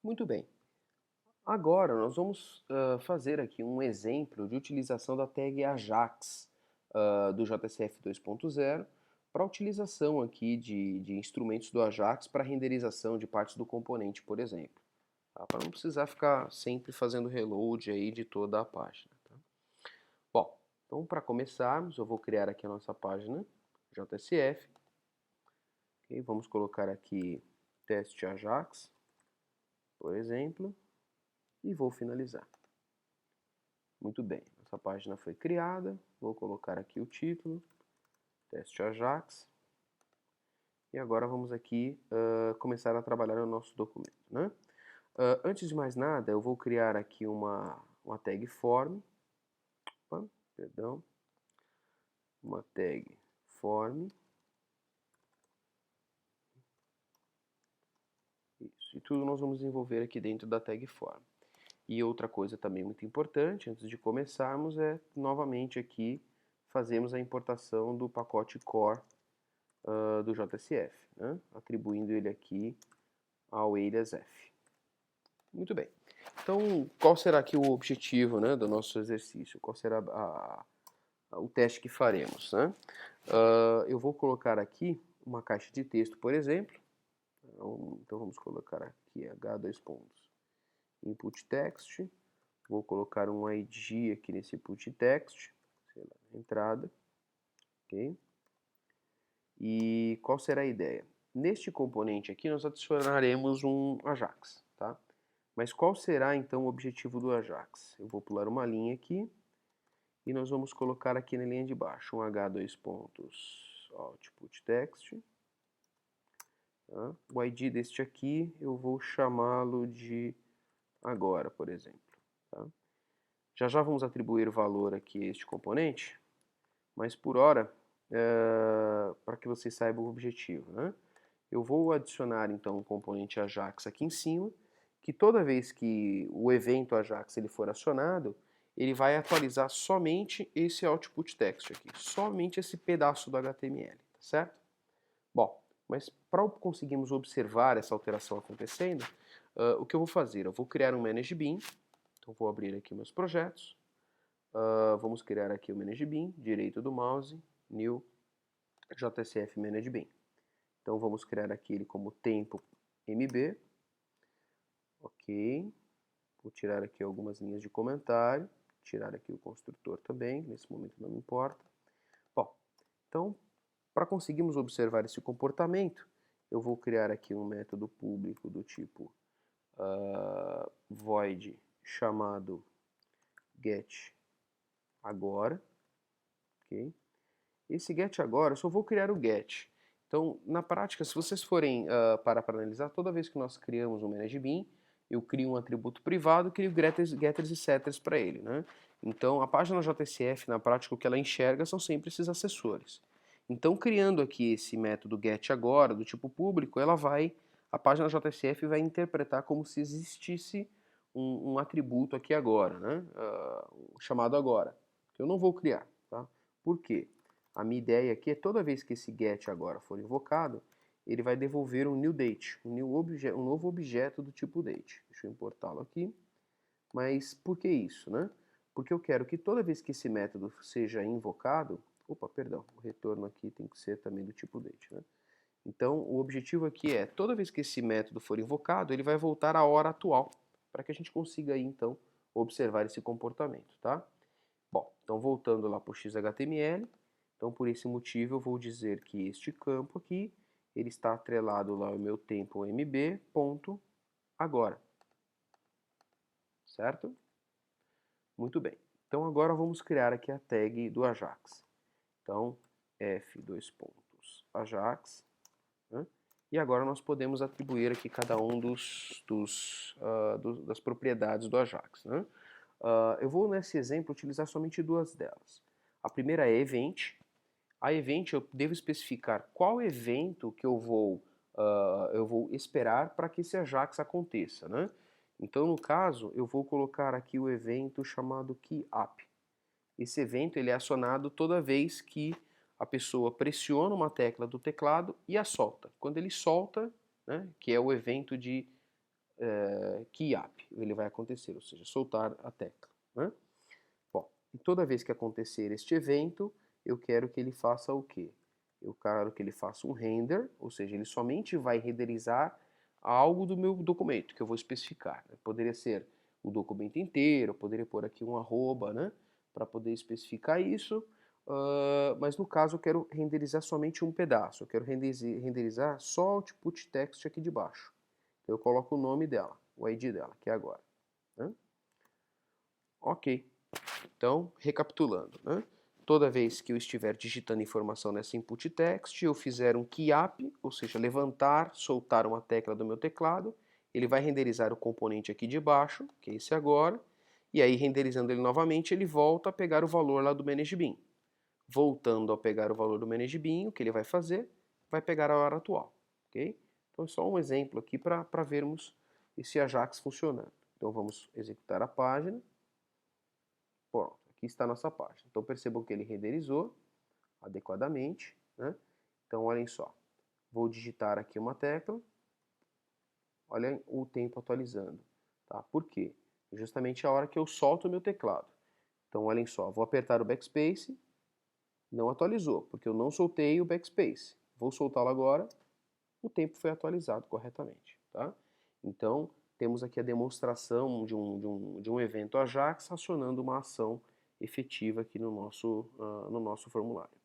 Muito bem. Agora nós vamos fazer aqui um exemplo de utilização da tag Ajax do JCF 2.0 para utilização aqui de instrumentos do Ajax para renderização de partes do componente, por exemplo. Tá? Para não precisar ficar sempre fazendo reload aí de toda a página. Tá? Bom, então para começarmos eu vou criar aqui a nossa página JCF. Okay? Vamos colocar aqui teste Ajax, por exemplo. E vou finalizar. Muito bem, essa página foi criada, vou colocar aqui o título, teste Ajax, e agora vamos aqui começar a trabalhar no nosso documento, né? Antes de mais nada, eu vou criar aqui uma tag form, uma tag form, isso, e tudo nós vamos desenvolver aqui dentro da tag form. E outra coisa também muito importante, antes de começarmos, é novamente aqui fazemos a importação do pacote core do JSF, né? Atribuindo ele aqui ao alias F. Muito bem. Então, qual será aqui o objetivo, né, do nosso exercício? Qual será o teste que faremos, né? Eu vou colocar aqui uma caixa de texto, por exemplo. Então vamos colocar aqui H2 pontos input text. Vou colocar um ID aqui nesse input text, sei lá, entrada, ok? E qual será a ideia? Neste componente aqui nós adicionaremos um Ajax, tá? Mas qual será então o objetivo do Ajax? Eu vou pular uma linha aqui e nós vamos colocar aqui na linha de baixo um H2 pontos output text. Tá? O ID deste aqui eu vou chamá-lo de agora, por exemplo. Tá? Já já vamos atribuir valor aqui a este componente, mas por hora, para que vocês saibam o objetivo, né? Eu vou adicionar então um componente Ajax aqui em cima, que toda vez que o evento Ajax ele for acionado, ele vai atualizar somente esse output text aqui, somente esse pedaço do HTML, tá certo? Bom, mas para conseguirmos observar essa alteração acontecendo, o que eu vou fazer? Eu vou criar um ManageBean, então vou abrir aqui meus projetos, vamos criar aqui o ManageBean, direito do mouse, New, JSF ManageBean. Então vamos criar aqui ele como tempo MB, ok, vou tirar aqui algumas linhas de comentário, tirar aqui o construtor também, nesse momento não me importa. Bom, então para conseguirmos observar esse comportamento, eu vou criar aqui um método público do tipo void chamado getAgora, ok? Esse getAgora, eu só vou criar o get. Então, na prática, se vocês forem para analisar, toda vez que nós criamos um ManageBean, eu crio um atributo privado, crio getters e setters para ele, né? Então, a página JSF, na prática, o que ela enxerga são sempre esses acessores. Então, criando aqui esse método getAgora, do tipo público, a página JSF vai interpretar como se existisse um atributo aqui agora, né? Chamado agora, que eu não vou criar, tá? Por quê? A minha ideia aqui é toda vez que esse get agora for invocado, ele vai devolver um new date, um novo objeto do tipo date. Deixa eu importá-lo aqui. Mas por que isso, né? Porque eu quero que toda vez que esse método seja invocado, o retorno aqui tem que ser também do tipo date, né? Então, o objetivo aqui é, toda vez que esse método for invocado, ele vai voltar à hora atual, para que a gente consiga aí, então, observar esse comportamento, tá? Bom, então voltando lá para o XHTML, então por esse motivo eu vou dizer que este campo aqui, ele está atrelado lá ao meu tempo mb.agora, certo? Muito bem. Então agora vamos criar aqui a tag do Ajax. Então, f2 pontos Ajax, né? E agora nós podemos atribuir aqui cada um das propriedades do Ajax, né? Eu vou nesse exemplo utilizar somente duas delas. A primeira é event. A event eu devo especificar qual evento que eu vou esperar para que esse Ajax aconteça, né? Então, no caso, eu vou colocar aqui o evento chamado keyUp. Esse evento ele é acionado toda vez que a pessoa pressiona uma tecla do teclado e a solta. Quando ele solta, né, que é o evento de key up, ele vai acontecer, ou seja, soltar a tecla, né? Bom, e toda vez que acontecer este evento, eu quero que ele faça o quê? Eu quero que ele faça um render, ou seja, ele somente vai renderizar algo do meu documento, que eu vou especificar, né? Poderia ser o documento inteiro, eu poderia pôr aqui um arroba, né? Para poder especificar isso, mas no caso eu quero renderizar somente um pedaço, eu quero renderizar só o output text aqui de baixo. Então eu coloco o nome dela, o ID dela, que é agora, né? Ok. Então, recapitulando, né? Toda vez que eu estiver digitando informação nessa input text, eu fizer um key up, ou seja, levantar, soltar uma tecla do meu teclado, ele vai renderizar o componente aqui de baixo, que é esse agora, e aí renderizando ele novamente, ele volta a pegar o valor lá do ManageBean. Voltando a pegar o valor do ManageBean, o que ele vai fazer? Vai pegar a hora atual, ok? Então é só um exemplo aqui para vermos esse Ajax funcionando. Então vamos executar a página. Pronto, aqui está a nossa página. Então percebam que ele renderizou adequadamente, né? Então olhem só, vou digitar aqui uma tecla, olhem o tempo atualizando, tá? Por quê? Justamente a hora que eu solto o meu teclado. Então olhem só, vou apertar o backspace, não atualizou, porque eu não soltei o backspace. Vou soltá-lo agora, o tempo foi atualizado corretamente, tá? Então temos aqui a demonstração de um evento Ajax acionando uma ação efetiva aqui no nosso formulário.